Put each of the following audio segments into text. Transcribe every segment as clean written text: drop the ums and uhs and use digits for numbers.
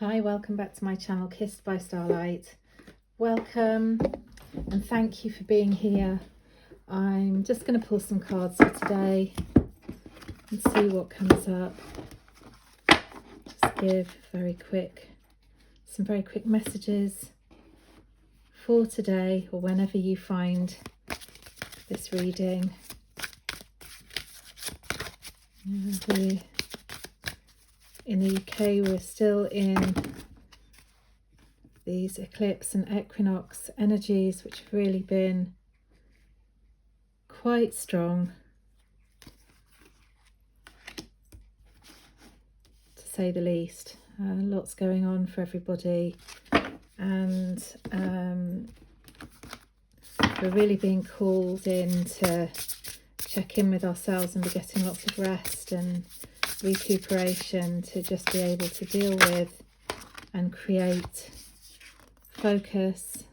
Hi, welcome back to my channel, Kissed by Starlight. Welcome and thank you for being here. I'm just going to pull some cards for today and see what comes up. Just give some very quick messages for today or whenever you find this reading. In the UK, we're still in these eclipse and equinox energies, which have really been quite strong, to say the least. Lots going on for everybody, and we're really being called in to check in with ourselves and be getting lots of rest and recuperation to just be able to deal with and create focus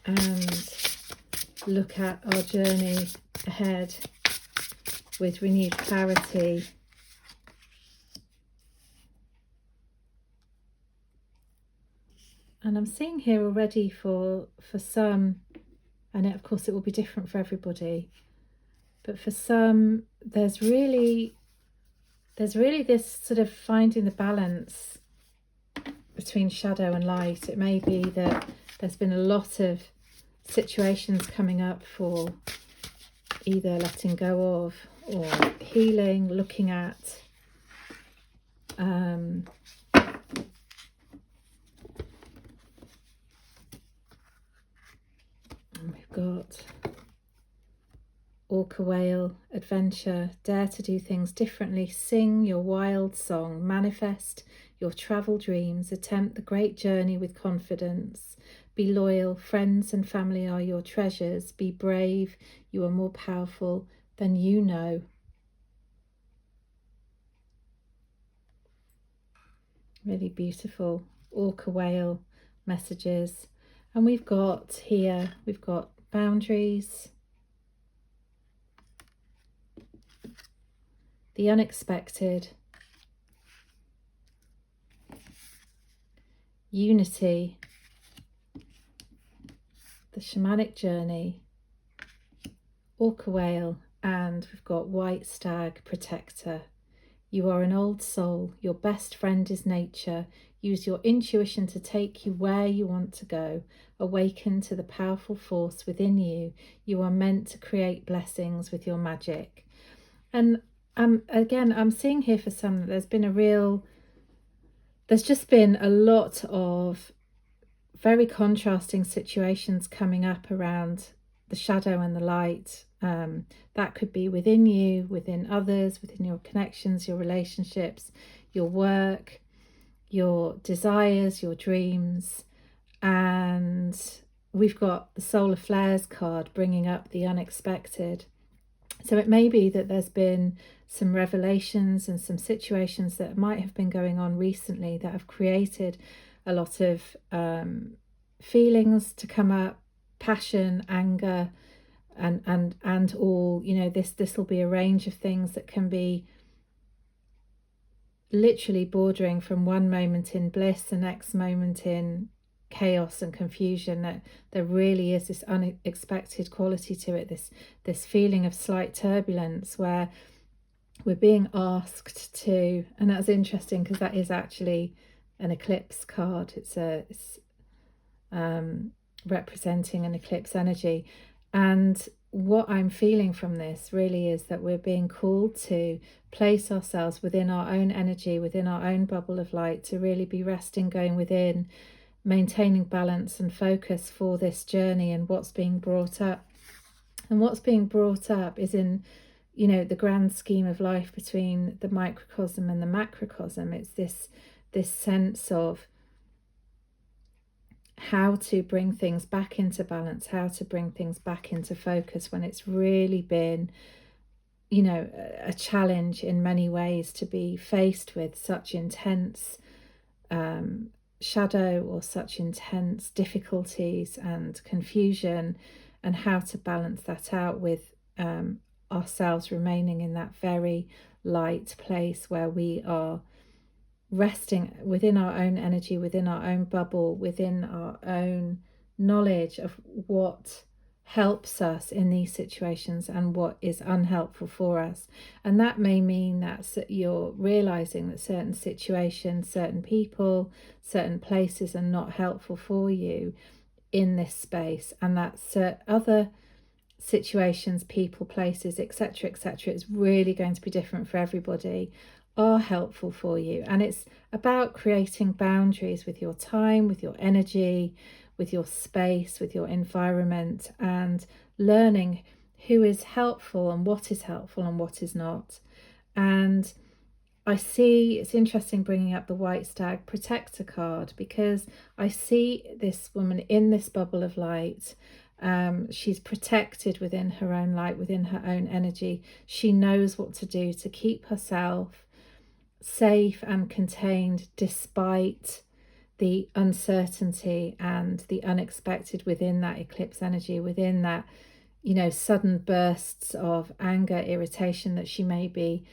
and look at our journey ahead with renewed clarity. And I'm seeing here already for some, and of course it will be different for everybody, but for some there's really this sort of finding the balance between shadow and light. It may be that there's been a lot of situations coming up for either letting go of or healing, looking at we've got Orca Whale, adventure, dare to do things differently, sing your wild song, manifest your travel dreams, attempt the great journey with confidence, be loyal, friends and family are your treasures, be brave, you are more powerful than you know. Really beautiful Orca Whale messages. And we've got boundaries, the unexpected, unity, the shamanic journey, Orca Whale, and we've got white stag, protector. You are an old soul, your best friend is nature. Use your intuition to take you where you want to go. Awaken to the powerful force within you. You are meant to create blessings with your magic. And again, I'm seeing here for some that there's just been a lot of very contrasting situations coming up around the shadow and the light. That could be within you, within others, within your connections, your relationships, your work, your desires, your dreams. And we've got the Solar Flares card bringing up the unexpected. So it may be that there's been some revelations and some situations that might have been going on recently that have created a lot of feelings to come up, passion, anger, and all, you know, this will be a range of things that can be literally bordering from one moment in bliss, the next moment in chaos and confusion. That there really is this unexpected quality to it, this feeling of slight turbulence where we're being asked to, and that's interesting because that is actually an eclipse card. It's representing an eclipse energy. And what I'm feeling from this really is that we're being called to place ourselves within our own energy, within our own bubble of light, to really be resting, going within, maintaining balance and focus for this journey and what's being brought up. And what's being brought up is in, you know, the grand scheme of life between the microcosm and the macrocosm. It's this sense of how to bring things back into balance, how to bring things back into focus when it's really been, you know, a challenge in many ways to be faced with such intense shadow or such intense difficulties and confusion, and how to balance that out with ourselves remaining in that very light place where we are resting within our own energy, within our own bubble, within our own knowledge of what helps us in these situations and what is unhelpful for us. And that may mean that you're realizing that certain situations, certain people, certain places are not helpful for you in this space, and that other situations, people, places, etc., etc., it's really going to be different for everybody, are helpful for you. And it's about creating boundaries with your time, with your energy, with your space, with your environment, and learning who is helpful and what is not. And I see, it's interesting bringing up the White Stag Protector card, because I see this woman in this bubble of light. She's protected within her own light, within her own energy. She knows what to do to keep herself safe and contained despite the uncertainty and the unexpected within that eclipse energy, within that, sudden bursts of anger, irritation that she may be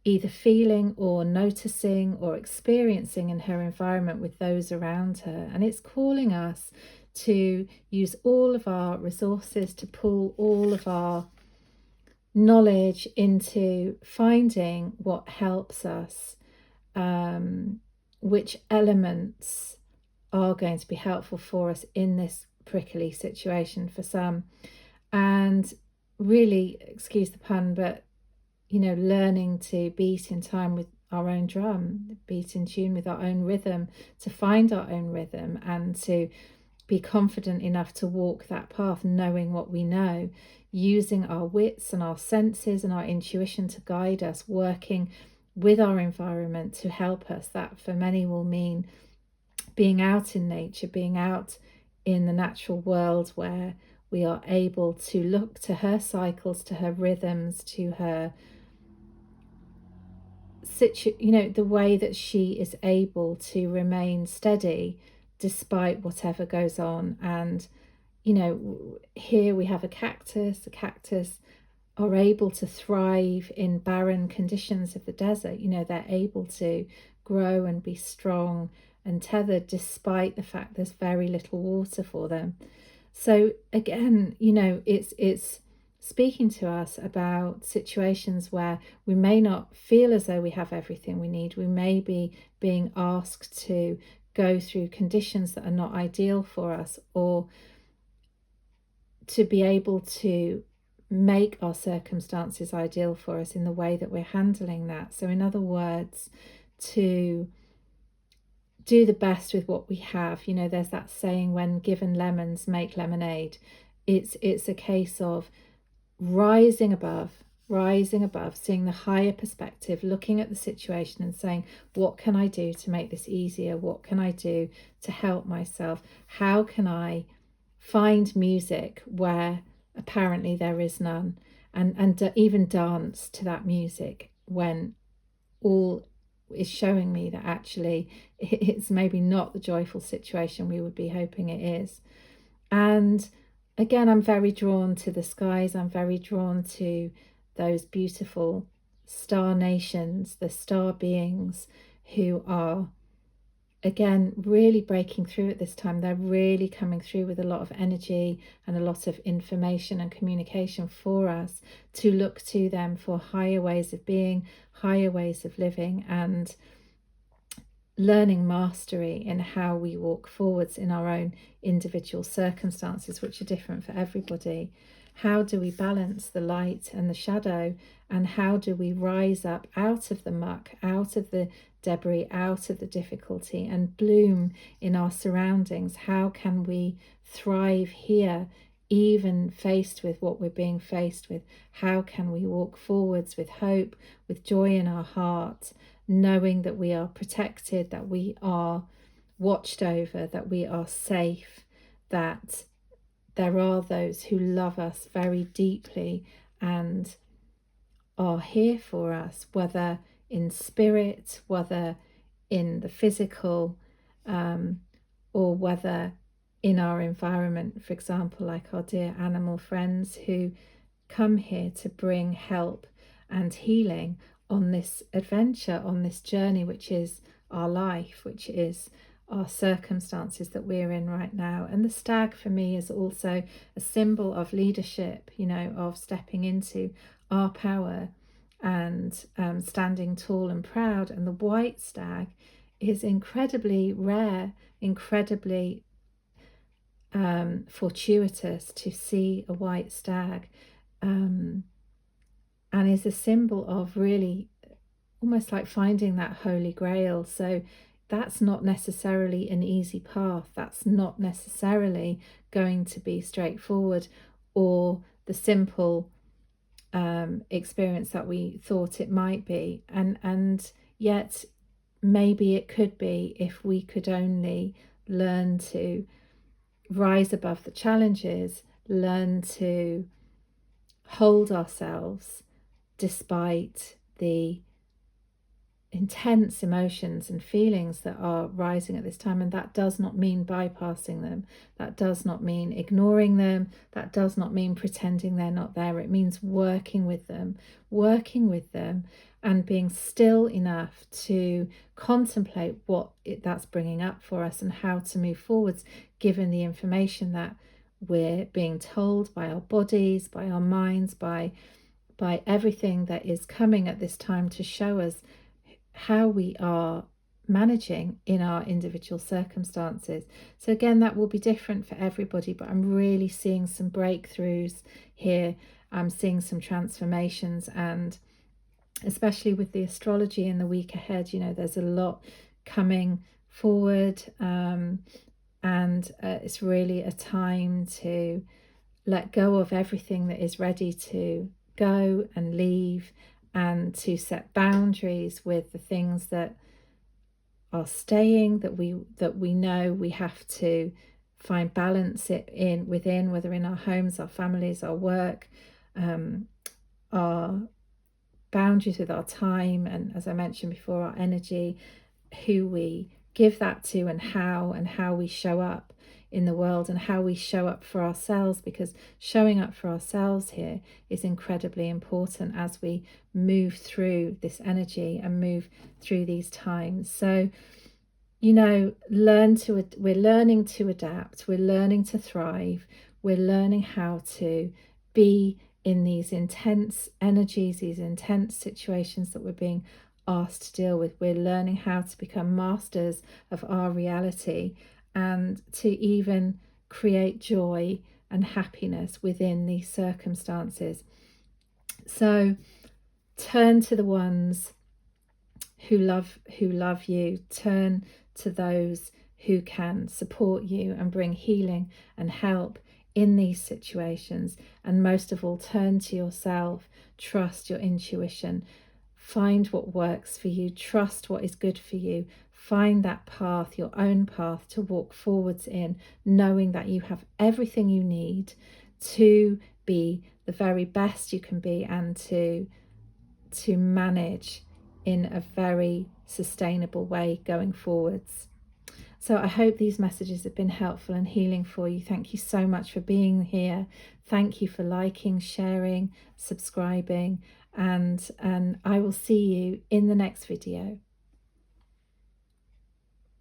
either feeling or noticing or experiencing in her environment with those around her. And it's calling us to use all of our resources, to pull all of our knowledge into finding what helps us, which elements are going to be helpful for us in this prickly situation for some. And really, excuse the pun, but learning to beat in time with our own drum, beat in tune with our own rhythm, to find our own rhythm, and to be confident enough to walk that path, knowing what we know, using our wits and our senses and our intuition to guide us, working with our environment to help us. That for many will mean being out in nature, being out in the natural world, where we are able to look to her cycles, to her rhythms, to her the way that she is able to remain steady despite whatever goes on. And here we have a cactus. The cactus are able to thrive in barren conditions of the desert. They're able to grow and be strong and tethered despite the fact there's very little water for them. So again, it's speaking to us about situations where we may not feel as though we have everything we need. We may be being asked to go through conditions that are not ideal for us, or to be able to make our circumstances ideal for us in the way that we're handling that. So in other words, to do the best with what we have. There's that saying, when given lemons, make lemonade. It's a case of rising above, seeing the higher perspective, looking at the situation and saying, what can I do to make this easier? What can I do to help myself? How can I find music where apparently there is none, and even dance to that music when all is showing me that actually it's maybe not the joyful situation we would be hoping it is. And again, I'm very drawn to the skies. I'm very drawn to those beautiful star nations, the star beings who are, again, really breaking through at this time. They're really coming through with a lot of energy and a lot of information and communication for us, to look to them for higher ways of being, higher ways of living, and learning mastery in how we walk forwards in our own individual circumstances, which are different for everybody. How do we balance the light and the shadow? And how do we rise up out of the muck, out of the debris, out of the difficulty, and bloom in our surroundings? How can we thrive here, even faced with what we're being faced with? How can we walk forwards with hope, with joy in our heart, knowing that we are protected, that we are watched over, that we are safe, that there are those who love us very deeply and are here for us, whether in spirit, whether in the physical, or whether in our environment, for example, like our dear animal friends who come here to bring help and healing on this adventure, on this journey, which is our life, which is our circumstances that we're in right now. And the stag for me is also a symbol of leadership, you know, of stepping into our power and standing tall and proud. And the white stag is incredibly rare, incredibly fortuitous to see a white stag, and is a symbol of really almost like finding that holy grail. So that's not necessarily an easy path. That's not necessarily going to be straightforward or the simple experience that we thought it might be. And yet maybe it could be, if we could only learn to rise above the challenges, learn to hold ourselves despite the intense emotions and feelings that are rising at this time. And that does not mean bypassing them. That does not mean ignoring them. That does not mean pretending they're not there. It means working with them and being still enough to contemplate what that's bringing up for us and how to move forwards, given the information that we're being told by our bodies, by our minds, by everything that is coming at this time to show us how we are managing in our individual circumstances. So again, that will be different for everybody, but I'm really seeing some breakthroughs here. I'm seeing some transformations, and especially with the astrology in the week ahead, you know, there's a lot coming forward, and it's really a time to let go of everything that is ready to go and leave, and to set boundaries with the things that are staying, that we know we have to find balance within, whether in our homes, our families, our work, our boundaries with our time, and as I mentioned before, our energy, who we give that to, and how we show up in the world, and how we show up for ourselves, because showing up for ourselves here is incredibly important as we move through this energy and move through these times. So, you know, we're learning to adapt, we're learning to thrive, we're learning how to be in these intense energies, these intense situations that we're being asked to deal with. We're learning how to become masters of our reality, and to even create joy and happiness within these circumstances. So turn to the ones who love you, turn to those who can support you and bring healing and help in these situations, and most of all, turn to yourself. Trust your intuition, find what works for you, trust what is good for you. Find that path, your own path to walk forwards in, knowing that you have everything you need to be the very best you can be, and to manage in a very sustainable way going forwards. So I hope these messages have been helpful and healing for you. Thank you so much for being here. Thank you for liking, sharing, subscribing, and I will see you in the next video.